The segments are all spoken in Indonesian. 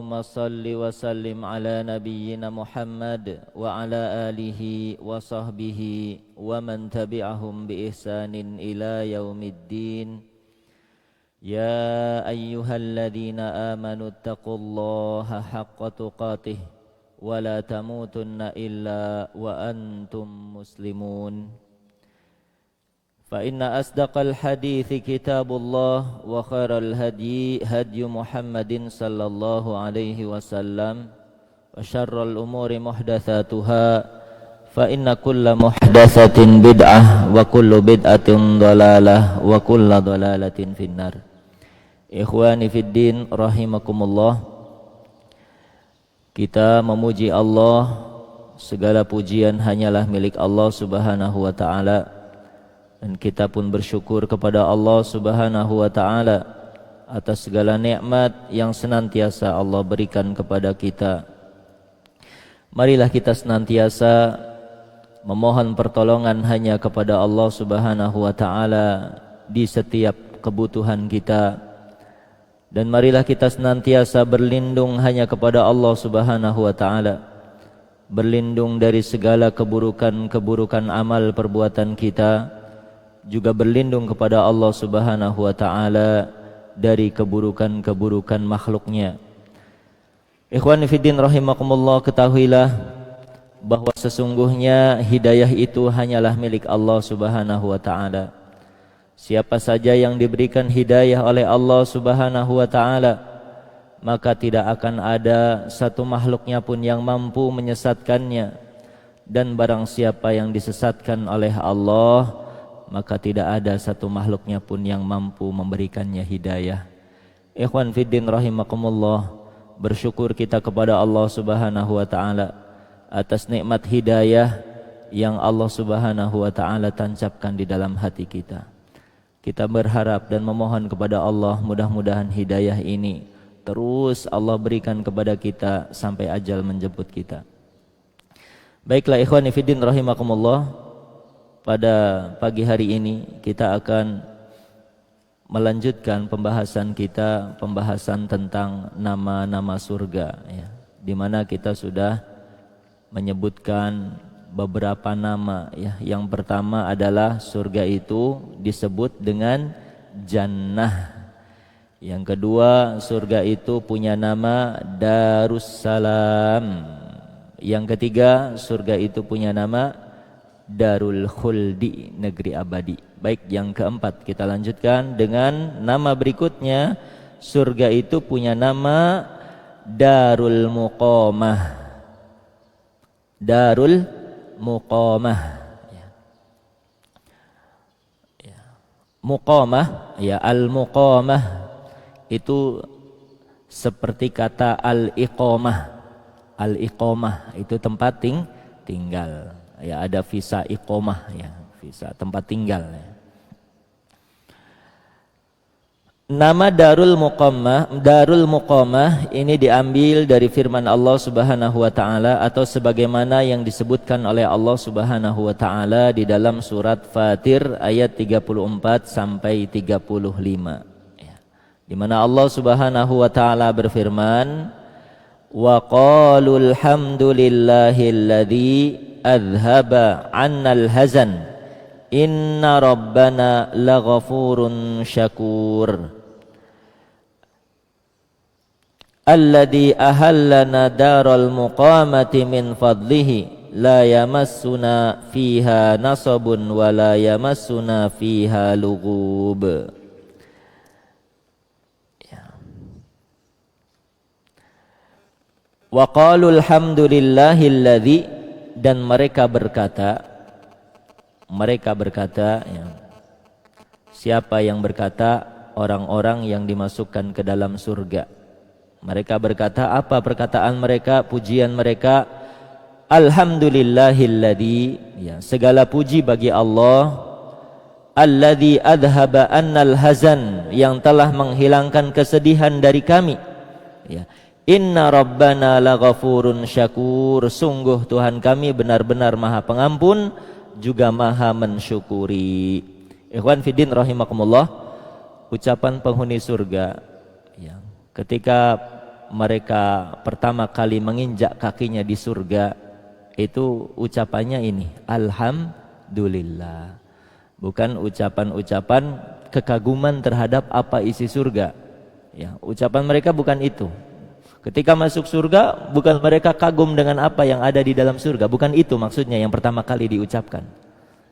Allahumma salli wa sallim ala nabiyyina Muhammad wa ala alihi wa sahbihi wa man tabi'ahum bi ihsanin ila yaumiddin. Ya ayyuhalladzina amanu taqullaha haqqa tuqatih wa la tamutunna illa wa antum muslimun. Fa inna asdaqal hadithi kitabullah wa khairal hadyi hadyu Muhammadin sallallahu alaihi wasallam wa syarrul umuri muhdatsatuha fa inna kulla muhdatsatin bid'ah wa kullu bid'atin dhalalah wa kullu dhalalatin finnar. Ikhwani fid din rahimakumullah, kita memuji Allah, segala pujian hanyalah milik Allah Subhanahu wa taala. Dan kita pun bersyukur kepada Allah Subhanahu wa ta'ala atas segala nikmat yang senantiasa Allah berikan kepada kita. Marilah kita senantiasa memohon pertolongan hanya kepada Allah Subhanahu wa ta'ala di setiap kebutuhan kita. Dan marilah kita senantiasa berlindung hanya kepada Allah Subhanahu wa ta'ala, berlindung dari segala keburukan-keburukan amal perbuatan kita, juga berlindung kepada Allah Subhanahu wa ta'ala dari keburukan-keburukan makhluknya. Ikhwan fiddin rahimakumullah, ketahuilah bahwa sesungguhnya hidayah itu hanyalah milik Allah Subhanahu wa ta'ala. Siapa saja yang diberikan hidayah oleh Allah Subhanahu wa ta'ala, maka tidak akan ada satu makhluknya pun yang mampu menyesatkannya. Dan barang siapa yang disesatkan oleh Allah, maka tidak ada satu makhluknya pun yang mampu memberikannya hidayah. Ikhwan fiddin rahimakumullah, bersyukur kita kepada Allah Subhanahu wa ta'ala atas nikmat hidayah yang Allah Subhanahu wa ta'ala tancapkan di dalam hati kita. Kita berharap dan memohon kepada Allah, mudah-mudahan hidayah ini terus Allah berikan kepada kita sampai ajal menjemput kita. Baiklah ikhwan fiddin rahimakumullah, pada pagi hari ini kita akan melanjutkan pembahasan kita, pembahasan tentang nama-nama surga, ya, di mana kita sudah menyebutkan beberapa nama, ya. Yang pertama adalah surga itu disebut dengan Jannah. Yang kedua, surga itu punya nama Darussalam. Yang ketiga, surga itu punya nama Darul Khuldi, negeri abadi. Baik, yang keempat kita lanjutkan dengan nama berikutnya. Surga itu punya nama Darul Muqamah. Darul Muqamah, ya. Ya. Muqamah, ya, al-muqamah itu seperti kata al-iqamah. Al-iqamah itu tempat tinggal. Ya, ada visa iqamah, ya, visa tempat tinggal, ya. Nama Darul Muqamah ini diambil dari firman Allah Subhanahu wa ta'ala, atau sebagaimana yang disebutkan oleh Allah Subhanahu wa ta'ala di dalam surat Fatir ayat 34 sampai 35, ya. Di mana Allah Subhanahu wa ta'ala berfirman, wa qalul hamdulillahilladzi adhaba 'annal hazan inna rabbana laghafurun syakur alladzi ahallana daral muqamati min fadlihi la yamassuna fiha nasabun wa la yamassuna fiha lughub. Wa qalul hamdulillahilladzi, dan mereka berkata, ya, siapa yang berkata? Orang-orang yang dimasukkan ke dalam surga. Mereka berkata, apa perkataan mereka, pujian mereka? Alhamdulillahilladzi, ya, segala puji bagi Allah, alladzi adhaba annal hazan, yang telah menghilangkan kesedihan dari kami, ya. Inna rabbana laghafurun syakur, sungguh Tuhan kami benar-benar maha pengampun juga maha mensyukuri. Ikhwan fiddin rahimakumullah, ucapan penghuni surga, ya, ketika mereka pertama kali menginjak kakinya di surga, itu ucapannya ini, alhamdulillah. Bukan ucapan-ucapan kekaguman terhadap apa isi surga. Ya, ucapan mereka bukan itu. Ketika masuk surga, bukan mereka kagum dengan apa yang ada di dalam surga. Bukan itu maksudnya yang pertama kali diucapkan.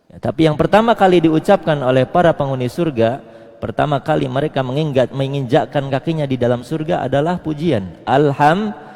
Ya, tapi yang pertama kali diucapkan oleh para penghuni surga, pertama kali mereka menginjakkan kakinya di dalam surga adalah pujian. Alhamdulillah.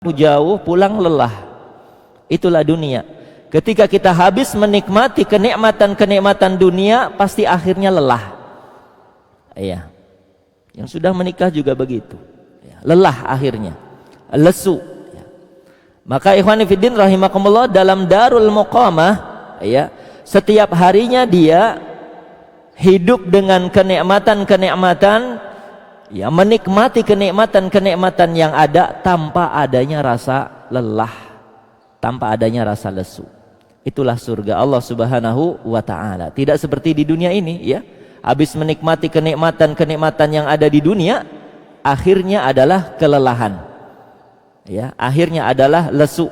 Jauh pulang lelah. Itulah dunia. Ketika kita habis menikmati kenikmatan-kenikmatan dunia, pasti akhirnya lelah. Iya. Yang sudah menikah juga begitu. Lelah akhirnya. Lesu. Maka ikhwani fiddin rahimakumullah, dalam Darul Muqamah, ya, setiap harinya dia hidup dengan kenikmatan-kenikmatan, ya, menikmati kenikmatan-kenikmatan yang ada tanpa adanya rasa lelah, tanpa adanya rasa lesu. Itulah surga Allah Subhanahu wa taala. Tidak seperti di dunia ini, ya. Habis menikmati kenikmatan-kenikmatan yang ada di dunia, akhirnya adalah kelelahan. Ya, akhirnya adalah lesu.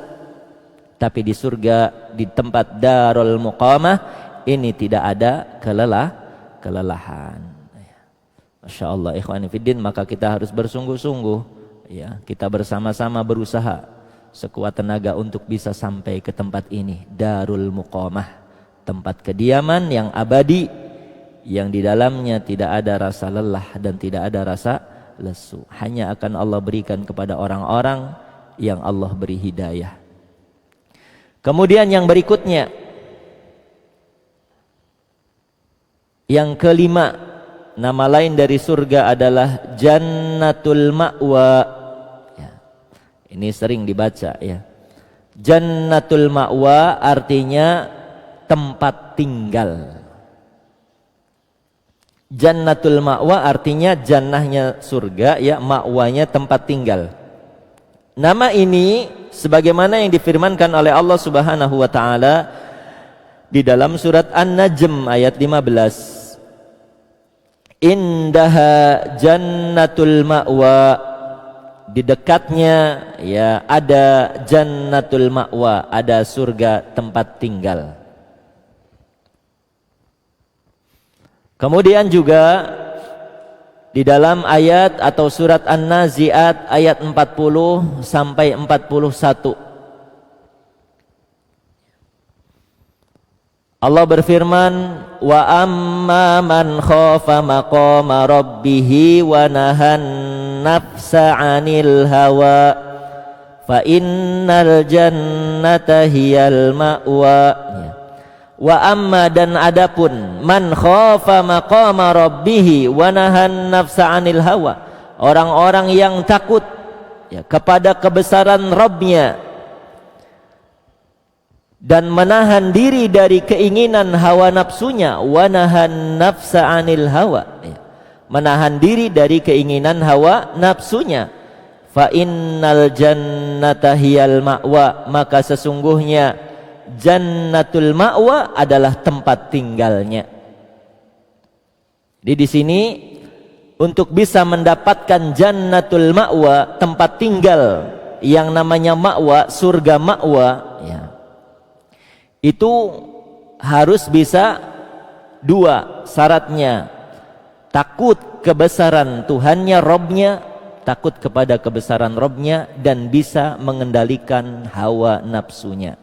Tapi di surga, di tempat Darul Muqamah, ini tidak ada kelelahan. Masya Allah ikhwani fiddin, maka kita harus bersungguh-sungguh, ya, kita bersama-sama berusaha sekuat tenaga untuk bisa sampai ke tempat ini, Darul Muqamah, tempat kediaman yang abadi, yang di dalamnya tidak ada rasa lelah dan tidak ada rasa lesu. Hanya akan Allah berikan kepada orang-orang yang Allah beri hidayah. Kemudian yang berikutnya, yang kelima, nama lain dari surga adalah Jannatul Ma'wa. Ya, ini sering dibaca, ya. Jannatul Ma'wa artinya tempat tinggal. Jannatul Ma'wa artinya jannahnya surga, ya, ma'wanya tempat tinggal. Nama ini sebagaimana yang difirmankan oleh Allah Subhanahu wa taala di dalam surat An-Najm ayat 15. Indaha jannatul ma'wa, di dekatnya, ya, ada jannatul ma'wa, ada surga tempat tinggal. Kemudian juga di dalam ayat atau surat An-Nazi'at ayat 40 sampai 41 Allah berfirman, wa amma man khafa maqama rabbih wa nahan nafsa 'anil hawa fa innal jannata hiyal ma'wa. Wa amma, dan adapun man khafa maqama rabbih wa nahan nafsa 'anil hawa, orang-orang yang takut ya, kepada kebesaran Rabbnya dan menahan diri dari keinginan hawa nafsunya, wa nahan nafsa 'anil hawa ya, menahan diri dari keinginan hawa nafsunya, fa innal jannata hiyal ma'wa, maka sesungguhnya jannatul ma'wa adalah tempat tinggalnya. Jadi di sini untuk bisa mendapatkan jannatul ma'wa, tempat tinggal yang namanya ma'wa, surga ma'wa ya, itu harus bisa dua syaratnya: takut kebesaran Tuhannya, Robnya, takut kepada kebesaran Robnya, dan bisa mengendalikan hawa nafsunya.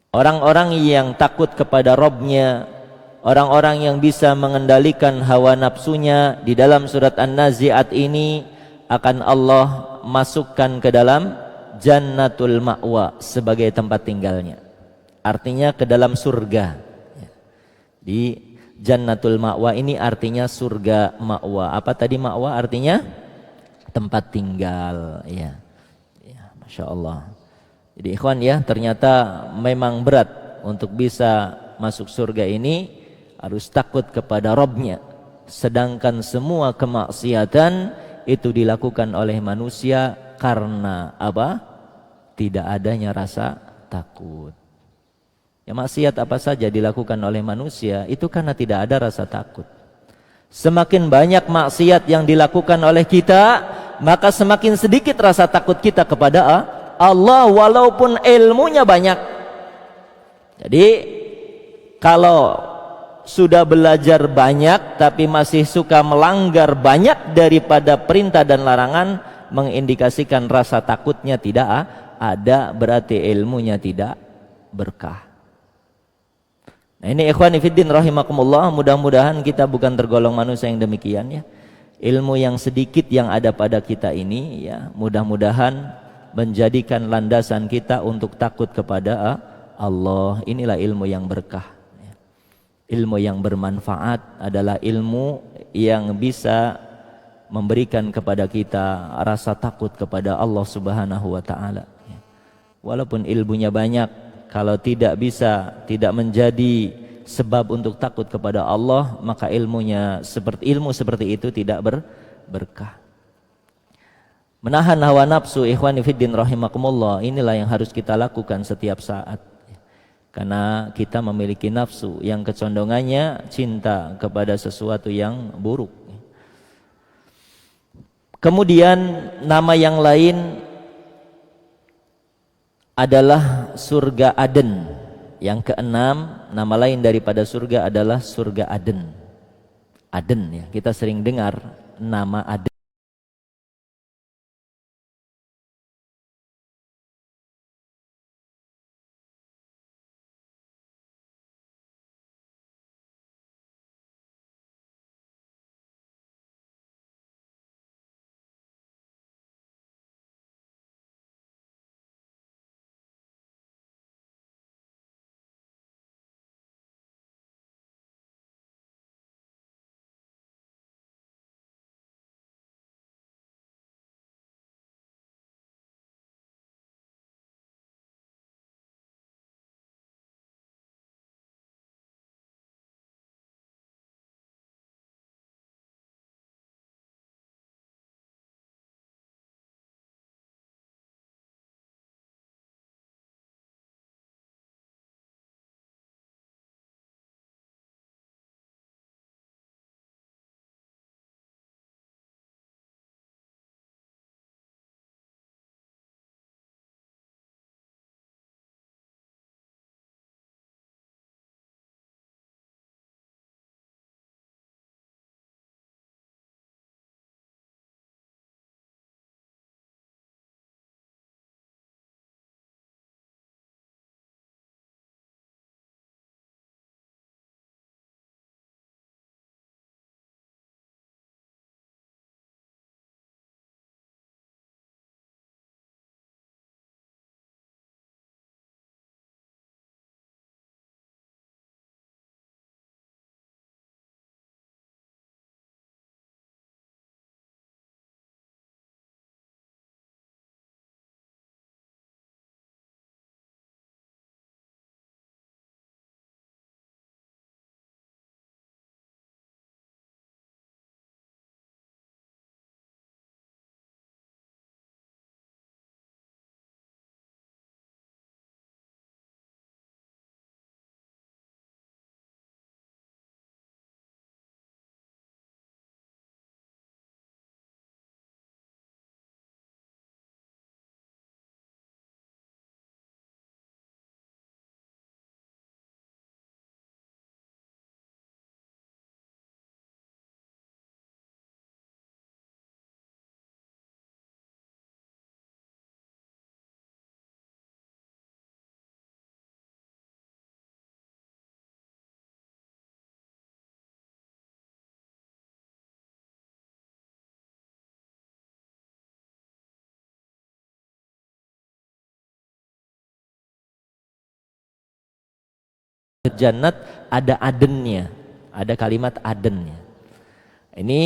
Orang-orang yang takut kepada Robnya, orang-orang yang bisa mengendalikan hawa nafsunya, di dalam surat An-Nazi'at ini akan Allah masukkan ke dalam jannatul ma'wa sebagai tempat tinggalnya, artinya ke dalam surga. Di jannatul ma'wa ini artinya surga ma'wa. Apa tadi ma'wa artinya? Tempat tinggal ya. Ya, Masya Allah. Jadi ikhwan ya, ternyata memang berat untuk bisa masuk surga ini, harus takut kepada Rabbnya. Sedangkan semua kemaksiatan itu dilakukan oleh manusia karena apa? Tidak adanya rasa takut. Ya, maksiat apa saja dilakukan oleh manusia itu karena tidak ada rasa takut. Semakin banyak maksiat yang dilakukan oleh kita, maka semakin sedikit rasa takut kita kepada Allah, walaupun ilmunya banyak. Jadi kalau sudah belajar banyak tapi masih suka melanggar banyak daripada perintah dan larangan, mengindikasikan rasa takutnya tidak ada, berarti ilmunya tidak berkah. Nah ini ikhwani fiddin rahimakumullah, mudah-mudahan kita bukan tergolong manusia yang demikian ya. Ilmu yang sedikit yang ada pada kita ini ya, mudah-mudahan menjadikan landasan kita untuk takut kepada Allah. Inilah ilmu yang berkah. Ilmu yang bermanfaat adalah ilmu yang bisa memberikan kepada kita rasa takut kepada Allah Subhanahu wa taala. Walaupun ilmunya banyak, kalau tidak bisa, tidak menjadi sebab untuk takut kepada Allah, maka ilmu seperti itu tidak berkah. Menahan hawa nafsu, ikhwani fiddin rahimakumullah, inilah yang harus kita lakukan setiap saat. Karena kita memiliki nafsu yang kecondongannya cinta kepada sesuatu yang buruk. Kemudian nama yang lain adalah surga Aden. Yang keenam, nama lain daripada surga adalah surga Aden. Aden ya, kita sering dengar nama Aden. jannat ada adennya, ada kalimat adennya. Ini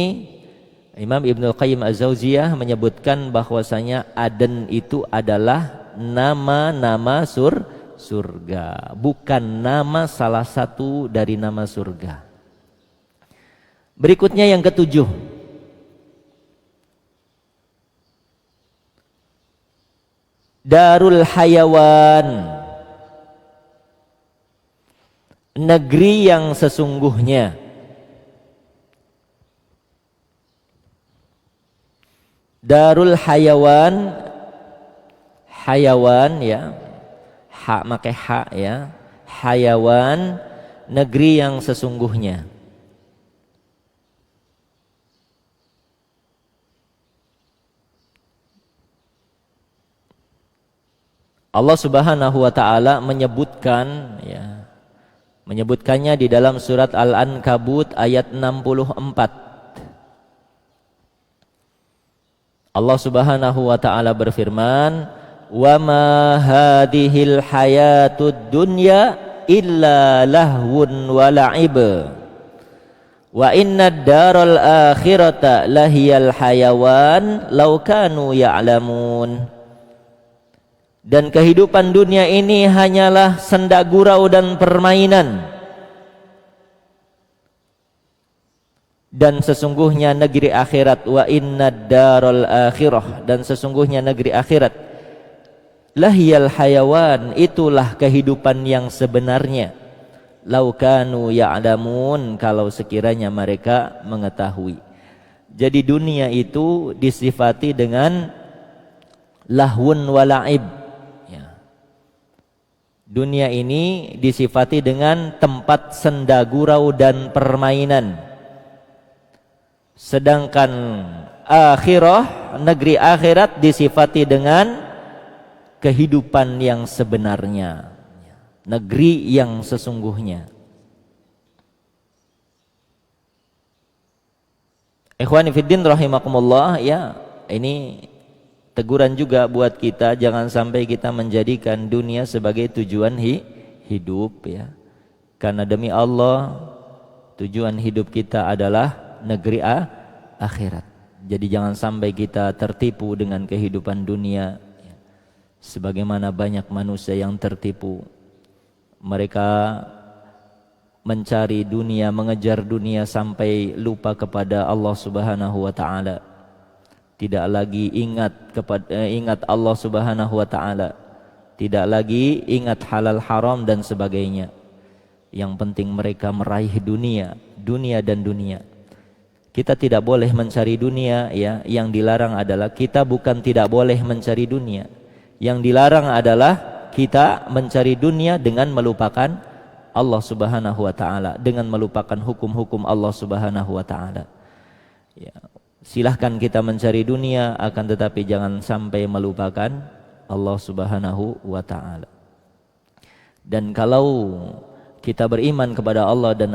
Imam Ibnul Qayyim Az-Jauziyah menyebutkan bahwasanya Aden itu adalah nama-nama surga, bukan nama salah satu dari nama surga. Berikutnya yang ketujuh, Darul Hayawan, negeri yang sesungguhnya. Darul Hayawan, hayawan ya, ha pakai ha ya, hayawan, negeri yang sesungguhnya. Allah Subhanahu wa taala menyebutkan ya, menyebutkannya di dalam surat Al-Ankabut ayat 64. Allah Subhanahu wa taala berfirman, "Wa ma hadhil hayatud dunya illa lahwun wa la'ib. Wa innad daral akhirata lahiyal hayawan law kanu ya'lamun." Dan kehidupan dunia ini hanyalah senda gurau dan permainan. Dan sesungguhnya negeri akhirat, wa innad daral akhirah, dan sesungguhnya negeri akhirat, lahiyal hayawan, itulah kehidupan yang sebenarnya. Lau kanu ya'lamun, kalau sekiranya mereka mengetahui. Jadi dunia itu disifati dengan lahwun wa la'ib ya. Dunia ini disifati dengan tempat senda gurau dan permainan. Sedangkan akhirah, negeri akhirat disifati dengan kehidupan yang sebenarnya, negeri yang sesungguhnya. Ikhwani fiddin rahimakumullah ya, ini teguran juga buat kita, jangan sampai kita menjadikan dunia sebagai tujuan hidup ya. Karena demi Allah tujuan hidup kita adalah negeri akhirat. Jadi jangan sampai kita tertipu dengan kehidupan dunia ya. Sebagaimana banyak manusia yang tertipu. Mereka mencari dunia, mengejar dunia sampai lupa kepada Allah Subhanahu wa taala. Tidak lagi ingat Allah Subhanahu wa taala. Tidak lagi ingat halal haram dan sebagainya. Yang penting mereka meraih dunia dan dunia. Kita tidak boleh mencari dunia ya. Yang dilarang adalah kita bukan tidak boleh mencari dunia. Yang dilarang adalah kita mencari dunia dengan melupakan Allah Subhanahu wa taala, dengan melupakan hukum-hukum Allah Subhanahu wa taala. Ya, silahkan kita mencari dunia, akan tetapi jangan sampai melupakan Allah Subhanahu wa taala. Dan kalau kita beriman kepada Allah dan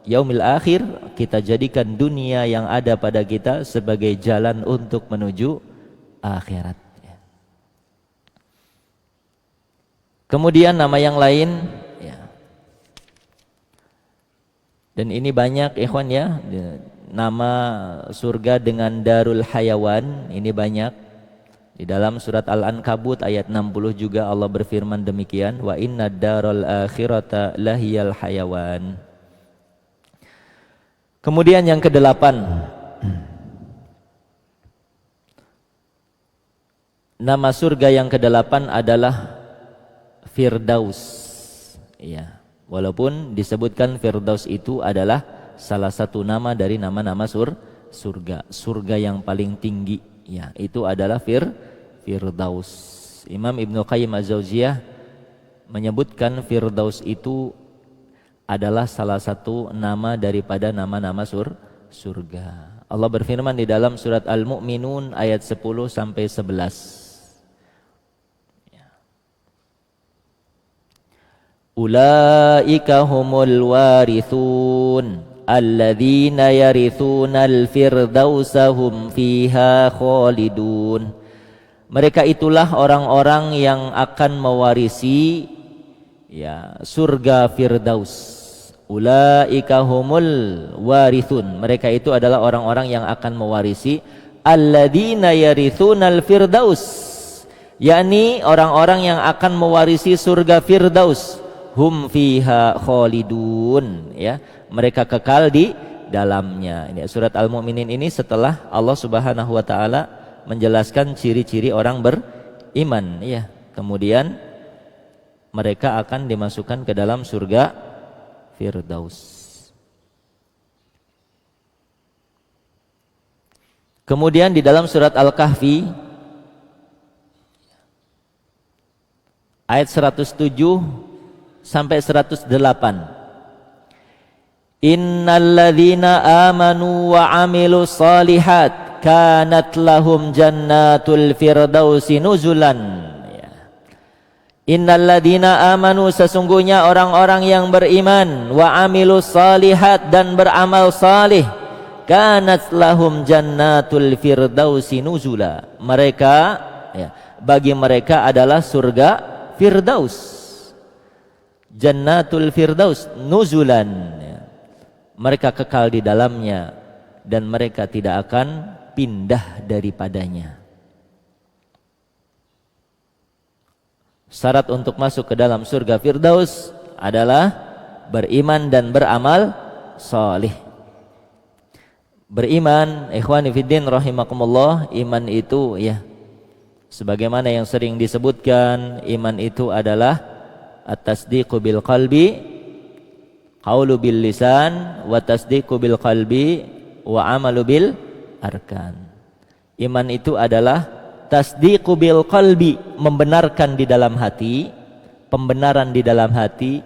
yaumil akhir, kita jadikan dunia yang ada pada kita sebagai jalan untuk menuju akhirat. Kemudian nama yang lain ya. Dan ini banyak ikhwan ya, nama surga dengan Darul Hayawan ini banyak. Di dalam surat Al-Ankabut ayat 60 juga Allah berfirman demikian, wa innad daral akhirata lahiyal hayawan. Kemudian yang kedelapan, nama surga yang kedelapan adalah Firdaus ya. Walaupun disebutkan Firdaus itu adalah salah satu nama dari nama-nama surga. Surga yang paling tinggi ya, itu adalah Firdaus. Imam Ibnul Qayyim Az-Jauziyah menyebutkan Firdaus itu adalah salah satu nama daripada nama-nama surga. Allah berfirman di dalam surat Al-Mu'minun ayat 10 sampai 11. Ulaika humul warithun alladzina yarithunal firdausa hum fiha khalidun. Mereka itulah orang-orang yang akan mewarisi ya, surga Firdaus. Ulaika humul warithun. Mereka itu adalah orang-orang yang akan mewarisi alladzina yarithunal firdaus, yakni orang-orang yang akan mewarisi surga Firdaus. Hum fiha khalidun, ya, mereka kekal di dalamnya. Ini surat Al-Mu'minin ini setelah Allah Subhanahu wa taala menjelaskan ciri-ciri orang beriman, ya. Kemudian mereka akan dimasukkan ke dalam surga Firdaus. Kemudian di dalam surat Al-Kahfi ayat 107 sampai 108. Innalladzina amanu wa amilus solihat kanat lahum jannatul firdausi nuzulan. Innalladzina amanu, sesungguhnya orang-orang yang beriman, wa amilus solihat, dan beramal salih, kanat lahum jannatul firdausi nuzula. Mereka, ya, bagi mereka adalah surga Firdaus. Jannatul Firdaus nuzulan, ya. Mereka kekal di dalamnya dan mereka tidak akan pindah daripadanya. Syarat untuk masuk ke dalam surga Firdaus adalah beriman dan beramal salih. Beriman, ikhwani fiddin rahimakumullah, iman itu, ya, sebagaimana yang sering disebutkan, iman itu adalah at-tasdiqu bil qalbi, qaulu bil lisan, wa tasdiqu bil qalbi wa amalu bil arkan. Iman itu adalah tasdiqu bil qalbi, membenarkan di dalam hati, pembenaran di dalam hati.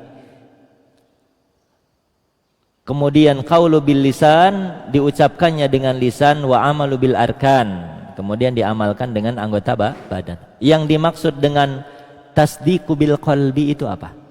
Kemudian qaulu bil lisan, diucapkannya dengan lisan, wa amalu bil arkan, kemudian diamalkan dengan anggota badan. Yang dimaksud dengan tasdiqu bil qalbi itu apa?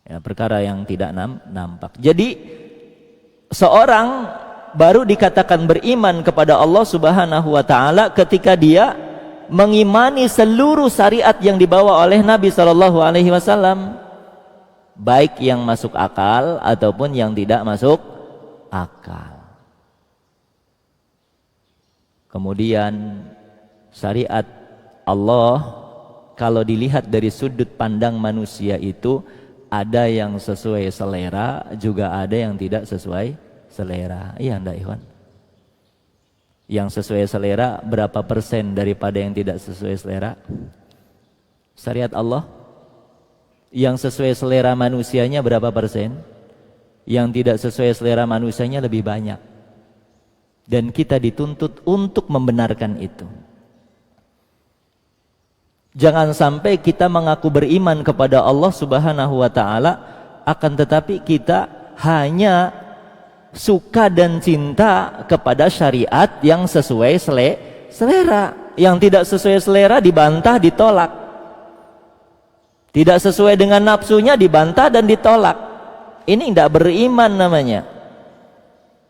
Ya, perkara yang tidak nampak. Jadi seorang baru dikatakan beriman kepada Allah Subhanahu wa taala ketika dia mengimani seluruh syariat yang dibawa oleh Nabi sallallahu alaihi wasallam, baik yang masuk akal ataupun yang tidak masuk akal. Kemudian syariat Allah kalau dilihat dari sudut pandang manusia itu ada yang sesuai selera, juga ada yang tidak sesuai selera. Iya enggak, Ikhwan? Yang sesuai selera berapa persen daripada yang tidak sesuai selera? Syariat Allah. Yang sesuai selera manusianya berapa persen? Yang tidak sesuai selera manusianya lebih banyak. Dan kita dituntut untuk membenarkan itu. Jangan sampai kita mengaku beriman kepada Allah Subhanahu wa taala, akan tetapi kita hanya suka dan cinta kepada syariat yang sesuai selera. Yang tidak sesuai selera dibantah, ditolak. Tidak sesuai dengan nafsunya dibantah dan ditolak. Ini tidak beriman namanya.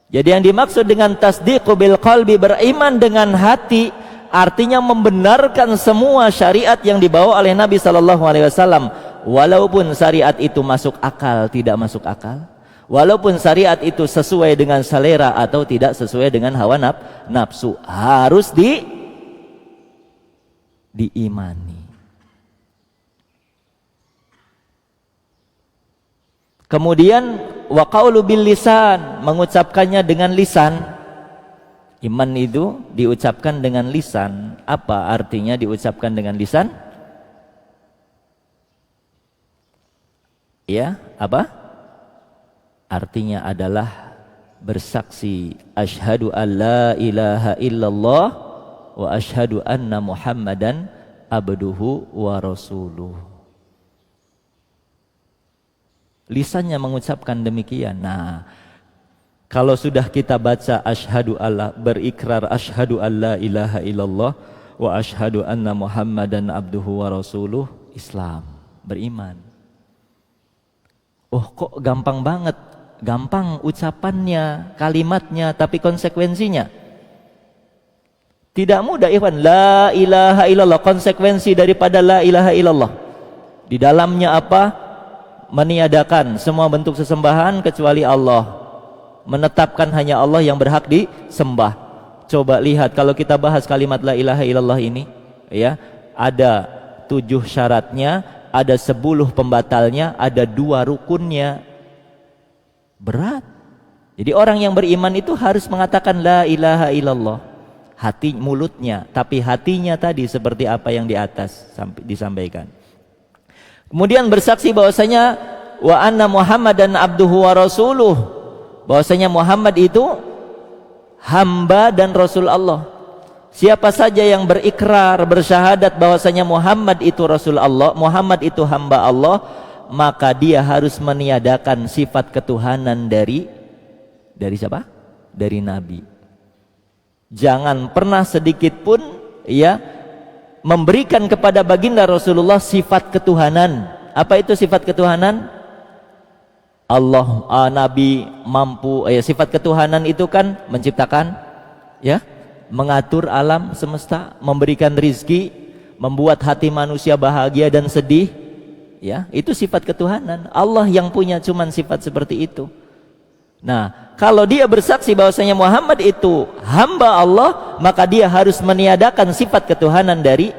Jadi yang dimaksud dengan tasdiqu bil qalbi, beriman dengan hati, artinya membenarkan semua syariat yang dibawa oleh Nabi sallallahu alaihi wasallam, walaupun syariat itu masuk akal, tidak masuk akal, walaupun syariat itu sesuai dengan selera atau tidak sesuai dengan hawa nafsu, harus diimani. Kemudian wa qaulu bil lisan, mengucapkannya dengan lisan. Iman itu diucapkan dengan lisan. Apa artinya diucapkan dengan lisan? Ya, apa? Artinya adalah bersaksi asyhadu an la ilaha illallah wa asyhadu anna Muhammadan abduhu wa rasuluh. Lisannya mengucapkan demikian. Nah, kalau sudah kita baca asyhadu alla, berikrar asyhadu alla ilaha illallah wa asyhadu anna Muhammadan abduhu wa rasuluh, Islam, beriman. Oh, kok gampang banget? Gampang ucapannya, kalimatnya, tapi konsekuensinya tidak mudah, ikhwan. La ilaha illallah, konsekuensi daripada la ilaha illallah di dalamnya apa? Meniadakan semua bentuk sesembahan kecuali Allah, menetapkan hanya Allah yang berhak disembah. Coba lihat kalau kita bahas kalimat la ilaha illallah ini, ya, ada 7 syaratnya, ada 10 pembatalnya, ada 2 rukunnya. Berat. Jadi orang yang beriman itu harus mengatakan la ilaha illallah, hati mulutnya, tapi hatinya tadi seperti apa yang di atas disampaikan. Kemudian bersaksi bahwasanya wa anna Muhammadan abduhu wa rasuluh, bahwasanya Muhammad itu hamba dan rasul Allah. Siapa saja yang berikrar, bersyahadat bahwasanya Muhammad itu rasul Allah, Muhammad itu hamba Allah, maka dia harus meniadakan sifat ketuhanan dari siapa? Dari Nabi. Jangan pernah sedikit pun, ya, memberikan kepada baginda Rasulullah sifat ketuhanan. Apa itu sifat ketuhanan? Allah, Nabi mampu, sifat ketuhanan itu kan menciptakan, ya, mengatur alam semesta, memberikan rizki, membuat hati manusia bahagia dan sedih, ya, itu sifat ketuhanan. Allah yang punya cuman sifat seperti itu. Nah, kalau dia bersaksi bahwasanya Muhammad itu hamba Allah, maka dia harus meniadakan sifat ketuhanan dari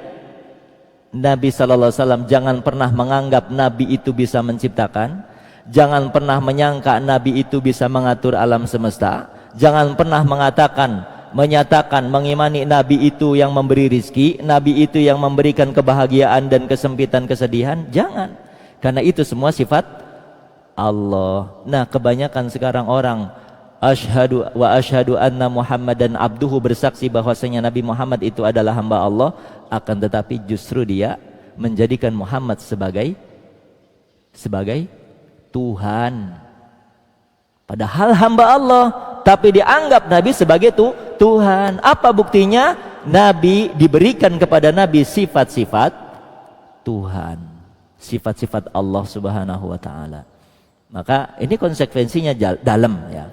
Nabi sallallahu alaihi wasallam. Jangan pernah menganggap Nabi itu bisa menciptakan, jangan pernah menyangka Nabi itu bisa mengatur alam semesta, jangan pernah menyatakan, mengimani Nabi itu yang memberi rizki, Nabi itu yang memberikan kebahagiaan dan kesempitan, kesedihan. Jangan, karena itu semua sifat Allah. Nah, kebanyakan sekarang orang asyhadu anna Muhammadan abduhu, bersaksi bahwasanya Nabi Muhammad itu adalah hamba Allah, akan tetapi justru dia menjadikan Muhammad sebagai Tuhan. Padahal hamba Allah, tapi dianggap Nabi sebagai Tuhan. Apa buktinya? Nabi diberikan kepada Nabi sifat-sifat Tuhan, sifat-sifat Allah Subhanahu wa taala. Maka ini konsekuensinya dalam, ya.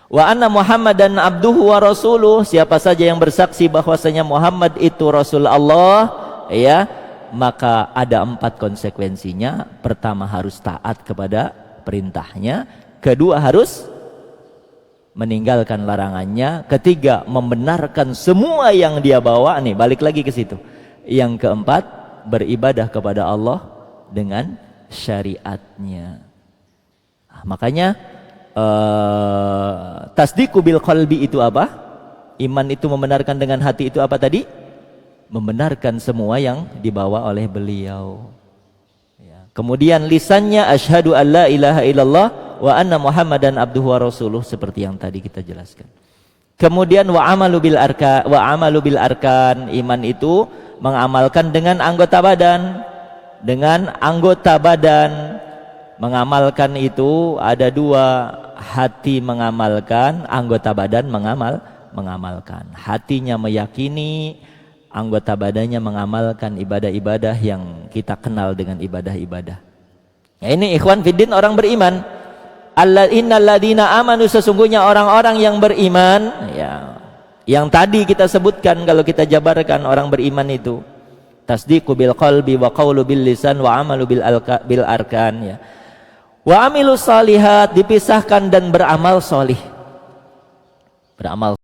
Wa anna Muhammadan abduhu wa rasuluh, siapa saja yang bersaksi bahwasanya Muhammad itu Rasul Allah, ya, maka ada 4 konsekuensinya. Pertama, harus taat kepada perintahnya. Kedua, harus meninggalkan larangannya. Ketiga, membenarkan semua yang dia bawa. Nih, balik lagi ke situ. Yang keempat, beribadah kepada Allah dengan syariatnya. Makanya tasdiqu bil qalbi itu apa? Iman itu membenarkan dengan hati, itu apa tadi? Membenarkan semua yang dibawa oleh beliau, ya. Kemudian lisannya asyhadu alla ilaha illallah wa anna Muhammadan abduhu wa rasuluh, seperti yang tadi kita jelaskan. Kemudian wa amalu bil arkan, iman itu mengamalkan dengan anggota badan. Dengan anggota badan. Mengamalkan itu ada dua, hati mengamalkan, anggota badan mengamalkan. Hatinya meyakini, anggota badannya mengamalkan ibadah-ibadah yang kita kenal dengan ibadah-ibadah. Ya, ini ikhwan fiddin orang beriman. Innal ladina amanu, sesungguhnya orang-orang yang beriman, ya, yang tadi kita sebutkan kalau kita jabarkan orang beriman itu tasdiqu bil qalbi wa qawlu bil lisan wa amalu bil arkan, ya. Wa amilu salihat, dipisahkan dan beramal solih. Beramal